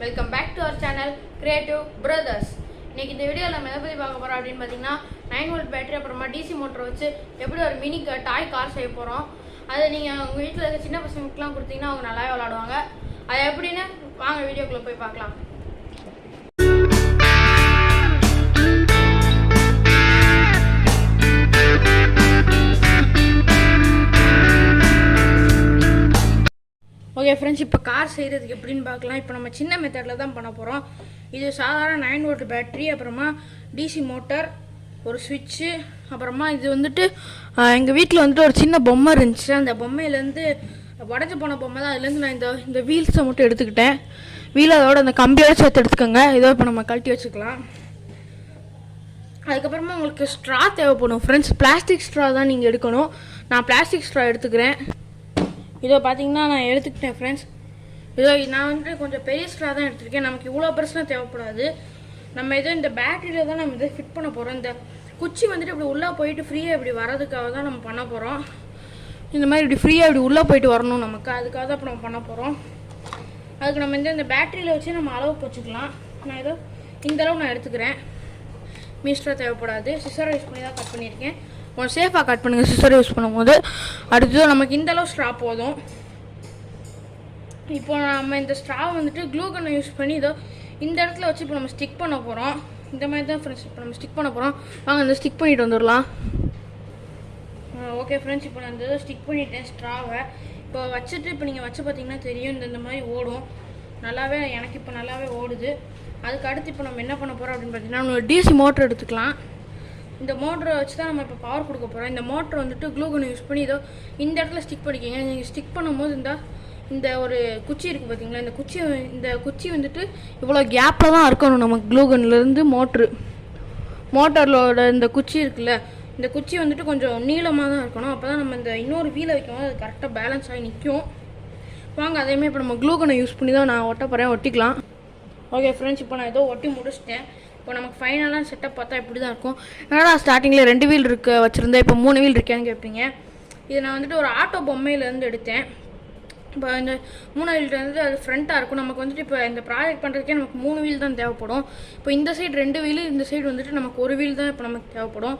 Welcome back to our channel creative brothers. இன்னைக்கு இந்த வீடியோவில் நம்ம எதை பற்றி பார்க்க போகிறோம் அப்படின்னு பார்த்தீங்கன்னா 9 வோல்ட் பேட்டரி அப்புறமா டிசி மோட்டரை வச்சு எப்படி ஒரு மினி டாய் கார் செய்ய போகிறோம். அதை நீங்கள் உங்கள் வீட்டில் இருக்க சின்ன பசங்களுக்குலாம் கொடுத்தீங்கன்னா அவங்க நல்லாவே விளாடுவாங்க. அதை எப்படின்னு வாங்க வீடியோக்குள்ளே போய் பார்க்கலாம். ஓகே ஃப்ரெண்ட்ஸ், இப்போ கார் செய்கிறதுக்கு எப்படின்னு பார்க்கலாம். இப்போ நம்ம சின்ன மெத்தடில் தான் பண்ண போகிறோம். இது சாதாரண 9 வோல்ட் பேட்ரி, அப்புறமா டிசி மோட்டர், ஒரு ஸ்விட்சு, அப்புறமா இது வந்துட்டு எங்கள் வீட்டில் வந்துட்டு ஒரு சின்ன பொம்மை இருந்துச்சு. அந்த பொம்மையிலேருந்து உடஞ்சி போன பொம்மை தான். அதுலேருந்து நான் இந்த வீல்ஸை மட்டும் எடுத்துக்கிட்டேன். வீல் அதோட அந்த கம்பியோட சேர்த்து எடுத்துக்கோங்க. இதோ இப்போ நம்ம கழட்டி வச்சுக்கலாம். அதுக்கப்புறமா உங்களுக்கு ஸ்ட்ரா தேவைப்படும் ஃப்ரெண்ட்ஸ். பிளாஸ்டிக் ஸ்ட்ரா தான் நீங்கள் எடுக்கணும். நான் பிளாஸ்டிக் ஸ்ட்ரா எடுத்துக்கிறேன். இதோ பார்த்தீங்கன்னா நான் எடுத்துக்கிட்டேன் ஃப்ரெண்ட்ஸ். இதோ நான் வந்துட்டு கொஞ்சம் பெரிய ஸ்ட்ரா தான் எடுத்துருக்கேன். நமக்கு இவ்வளோ பெருசுலாம் தேவைப்படாது. நம்ம இதோ இந்த பேட்டரியில் தான் நம்ம இதை ஃபிட் பண்ண போகிறோம். இந்த குச்சி வந்துட்டு இப்படி உள்ளே போயிட்டு ஃப்ரீயாக இப்படி வரதுக்காக தான் நம்ம பண்ண போகிறோம். இந்த மாதிரி இப்படி ஃப்ரீயாக இப்படி உள்ளே போயிட்டு வரணும் நமக்கு. அதுக்காக தான் இப்போ நம்ம பண்ண போகிறோம். அதுக்கு நம்ம இந்த பேட்டரியில் வச்சு நம்ம அளவுக்கு வச்சுக்கலாம். நான் ஏதோ இந்தளவு நான் எடுத்துக்கிறேன். மீஸ்ட்ரா தேவைப்படாது. சிசரை யூஸ் பண்ணி தான் கட் பண்ணியிருக்கேன். கொஞ்சம் சேஃபாக கட் பண்ணுங்கள் சிசரை யூஸ் பண்ணும்போது. அடுத்தது நமக்கு இந்தளவு ஸ்ட்ரா போதும். இப்போ நம்ம இந்த ஸ்ட்ராவை வந்துட்டு க்ளூ கன்னை யூஸ் பண்ணி இதோ இந்த இடத்துல வச்சு இப்போ நம்ம ஸ்டிக் பண்ண போகிறோம். இந்த மாதிரி தான் ஃப்ரெண்ட்ஸ் இப்போ நம்ம ஸ்டிக் பண்ண போகிறோம். வாங்க இந்த ஸ்டிக் பண்ணிட்டு வந்துடலாம். ஓகே ஃப்ரெண்ட்ஸ், இப்போ நான் இந்த ஸ்டிக் பண்ணிட்டேன் ஸ்ட்ராவை. இப்போ வச்சுட்டு இப்போ நீங்கள் வச்சு பார்த்தீங்கன்னா தெரியும் இந்த மாதிரி ஓடும். நல்லாவே எனக்கு இப்போ நல்லாவே ஓடுது. அதுக்கு அடுத்து இப்போ நம்ம என்ன பண்ண போகிறோம் அப்படின்னு பார்த்தீங்கன்னா நம்ம டிசி மோட்டர் எடுத்துக்கலாம். இந்த மோட்டரை வச்சு தான் நம்ம இப்போ பவர் கொடுக்க போகிறோம். இந்த மோட்டர் வந்துட்டு க்ளூ கன் யூஸ் பண்ணி இதோ இந்த இடத்துல ஸ்டிக் பண்ணிக்கோங்க. நீங்கள் ஸ்டிக் பண்ணும்போது இந்த ஒரு குச்சி இருக்குது பார்த்தீங்களா, இந்த குச்சி வந்துட்டு இவ்வளோ கேப்பில் தான் இருக்கணும் நமக்கு. க்ளூ கன்லேருந்து மோட்டரோட இந்த குச்சி இருக்குல்ல, இந்த குச்சி வந்துட்டு கொஞ்சம் நீளமாக தான் இருக்கணும். அப்போ தான் நம்ம இந்த இன்னொரு வீலை வைக்கும்போது அது கரெக்டாக பேலன்ஸ் ஆகி நிற்கும். வாங்க அதையுமே இப்போ நம்ம க்ளூ கன்னை யூஸ் பண்ணி தான் நான் ஒட்ட போகிறேன். ஒட்டிக்கலாம். ஓகே ஃப்ரெண்ட்ஸ், இப்போ நான் ஏதோ ஒட்டி முடிச்சிட்டேன். இப்போ நமக்கு ஃபைனலாக செட்டப் பார்த்தா இப்படி தான் இருக்கும். ஏன்னா ஸ்டார்டிங்கில் 2 வீல் வச்சுருந்தேன், இப்போ 3 வீல் இருக்கேன்னு கேட்பீங்க. இது நான் வந்துட்டு ஒரு ஆட்டோ பொம்மையிலேருந்து எடுத்தேன். இப்போ இந்த 3 வீல் வந்து அது ஃப்ரண்ட்டாக இருக்கும். நமக்கு வந்துட்டு இப்போ இந்த ப்ராஜெக்ட் பண்ணுறதுக்கே நமக்கு 3 வீல் தான் தேவைப்படும். இப்போ இந்த சைடு 2 வீல், இந்த சைடு வந்துட்டு நமக்கு 1 வீல் தான் இப்போ நமக்கு தேவைப்படும்.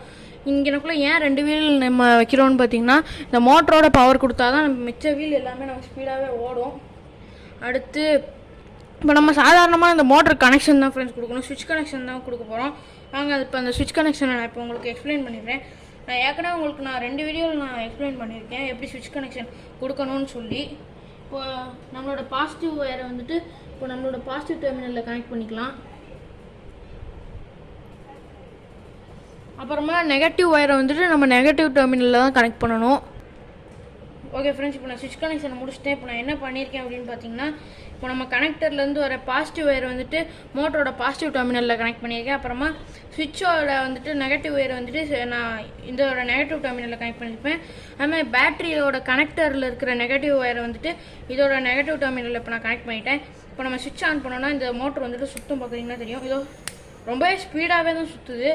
இங்கே எனக்குள்ளே ஏன் 2 வீல் நம்ம வைக்கிறோன்னு பார்த்தீங்கன்னா இந்த மோட்டரோட பவர் கொடுத்தா தான் நம்ம மிச்ச வீல் எல்லாமே நமக்கு ஸ்பீடாகவே ஓடும். அடுத்து இப்போ நம்ம சாதாரணமாக இந்த மோட்டர் கனெக்ஷன் தான் ஃப்ரெண்ட்ஸ் கொடுக்கணும். ஸ்விட்ச் கனெக்ஷன் தான் கொடுக்க போகிறோம். வாங்க அது இப்போ அந்த ஸ்விட்ச் கனெக்ஷனை நான் இப்போ உங்களுக்கு எக்ஸ்பிளைன் பண்ணிடுறேன். நான் ஏற்கனவே உங்களுக்கு 2 வீடியோவில் நான் எக்ஸ்பிளைன் பண்ணியிருக்கேன் எப்படி ஸ்விட்ச் கனெக்ஷன் கொடுக்கணும்னு சொல்லி. இப்போ நம்மளோட பாசிட்டிவ் ஒயரை வந்துட்டு இப்போ நம்மளோட பாசிட்டிவ் டெர்மினலில் கனெக்ட் பண்ணிக்கலாம். அப்புறமா நெகட்டிவ் ஒயரை வந்துட்டு நம்ம நெகட்டிவ் டெர்மினலில் தான் கனெக்ட் பண்ணணும். ஓகே ஃப்ரெண்ட்ஸ், இப்போ நான் ஸ்விட்ச் கனெக்ஷன் முடிச்சிட்டேன். இப்போ நான் என்ன பண்ணியிருக்கேன் அப்படின்னு பார்த்தீங்கன்னா இப்போ நம்ம கனெக்டர்லேருந்து வர பாசிட்டிவ் ஒயர் வந்துட்டு மோட்டரோட பாசிட்டிவ் டெர்மினலில் கனெக்ட் பண்ணியிருக்கேன். அப்புறமா ஸ்விட்சோட வந்துட்டு நெகட்டிவ் ஒயர் வந்துட்டு நான் இதோட நெகட்டிவ் டெர்மினலில் கனெக்ட் பண்ணியிருப்பேன். அதுமாதிரி பேட்டரியோட கனெக்டரில் இருக்கிற நெகட்டிவ் ஒயரை வந்துட்டு இதோட நெகட்டிவ் டெர்மினலில் இப்போ நான் கனெக்ட் பண்ணிட்டேன். இப்போ நம்ம ஸ்விட்ச் ஆன் பண்ணோன்னா இந்த மோட்டர் வந்துட்டு சுத்தம் பார்க்குறீங்கன்னா தெரியும். இதோ ரொம்பவே ஸ்பீடாகவே தான் சுற்றுது.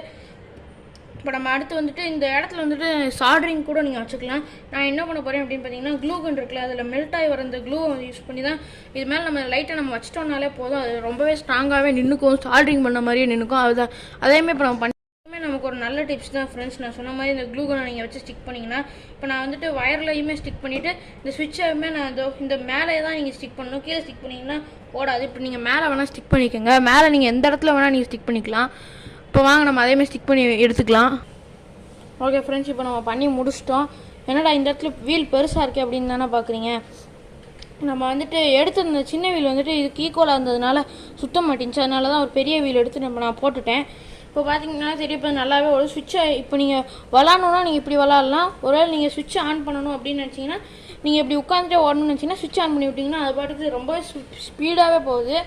இப்போ நம்ம அடுத்து வந்துட்டு இந்த இடத்துல வந்துட்டு சால்ட்ரிங் கூட நீங்கள் வச்சுக்கலாம். நான் என்ன பண்ண போகிறேன் அப்படின்னு பார்த்தீங்கன்னா க்ளூ கன் இருக்குல்ல, அதில் மெல்ட் ஆகி வர இந்த க்ளூ யூஸ் பண்ணி தான் இது மேலே நம்ம லைட்டாக நம்ம வச்சிட்டோம்னாலே போதும். அது ரொம்பவே ஸ்ட்ராங்காகவே நின்றுக்கும். சால்ட்ரிங் பண்ண மாதிரியே நின்றுக்கும். அதுதான் அதேமாதிரி இப்போ நம்ம பண்ணி நமக்கு ஒரு நல்ல டிப்ஸ் தான் ஃப்ரெண்ட்ஸ். நான் சொன்ன மாதிரி இந்த க்ளூ கனை நீங்கள் வச்சு ஸ்டிக் பண்ணிங்கன்னா இப்போ நான் வந்துட்டு வயர்லையுமே ஸ்டிக் பண்ணிவிட்டு இந்த ஸ்விட்சையுமே நான் இந்த மேலே தான் நீங்கள் ஸ்டிக் பண்ணணும். கீழே ஸ்டிக் பண்ணிங்கன்னா ஓடாது. இப்போ நீங்கள் மேலே வேணால் ஸ்டிக் பண்ணிக்கோங்க. மேலே நீங்கள் எந்த இடத்துல வேணால் நீங்கள் ஸ்டிக் பண்ணிக்கலாம். இப்போ வாங்க நம்ம அதேமாதிரி ஸ்டிக் பண்ணி எடுத்துக்கலாம். ஓகே ஃப்ரெண்ட்ஸ், இப்போ நம்ம பண்ணி முடிச்சிட்டோம். என்னடா இந்த இடத்துல வீல் பெருசாக இருக்கே அப்படின்னு தானே பார்க்குறீங்க. நம்ம வந்துட்டு எடுத்துருந்த சின்ன வீல் வந்துட்டு இதுக்கு ஈக்குவலாக இருந்ததுனால சுத்த மாட்டேங்குச்சு. அதனால தான் ஒரு பெரிய வீல் எடுத்து நான் போட்டுட்டேன். இப்போ பார்த்தீங்கன்னா தெரியும் இப்போ நல்லாவே ஒரு ஸ்விட்சை இப்போ நீங்கள் விளாட்ணுன்னா நீங்கள் இப்படி விளாட்லாம். ஒருவேளை நீங்கள் ஸ்விட்ச் ஆன் பண்ணணும் அப்படின்னு நினச்சிங்கன்னா நீங்கள் இப்படி உட்காந்துட்டே ஓடணும்னு நினச்சிங்கன்னா ஸ்விட்ச் ஆன் பண்ணி விட்டிங்கன்னா அது பாட்டுக்கு ரொம்ப ஸ்பீடாகவே போகுது.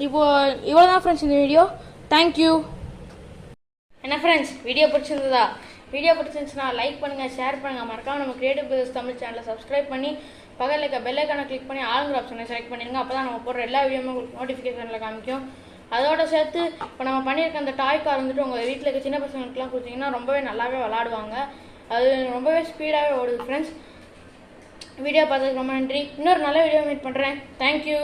இப்போது இவ்வளோ தான் ஃப்ரெண்ட்ஸ் இந்த வீடியோ. தேங்க்யூ. என்ன ஃப்ரெண்ட்ஸ், வீடியோ பிடிச்சிருந்ததா? வீடியோ பிடிச்சிருந்துச்சுன்னா லைக் பண்ணுங்கள், ஷேர் பண்ணுங்கள். மறக்காமல் நம்ம கிரியேட்டிவ் பிரதர்ஸ் தமிழ் சேனலை சப்ஸ்கிரைப் பண்ணி பக்கத்தில் இருக்க பெல் ஐக்கானை கிளிக் பண்ணி ஆளுங்கிற ஆப்ஷனை செலக்ட் பண்ணிடுங்க. அப்போ தான் நம்ம போடுற எல்லா வீடியோமே உங்களுக்கு நோட்டிஃபிகேஷனில் காமிக்கும். அதோட சேர்த்து இப்போ நம்ம பண்ணியிருக்க அந்த டாய் கார் வந்துட்டு உங்கள் வீட்டில் இருக்க சின்ன பசங்களுக்குலாம் கொடுத்தீங்கன்னா ரொம்பவே நல்லாவே விளாடுவாங்க. அது ரொம்பவே ஸ்பீடாகவே ஓடுது ஃப்ரெண்ட்ஸ். வீடியோ பார்த்ததுக்கு ரொம்ப நன்றி. இன்னொரு நல்ல வீடியோ மீட் பண்ணுறேன். தேங்க்யூ.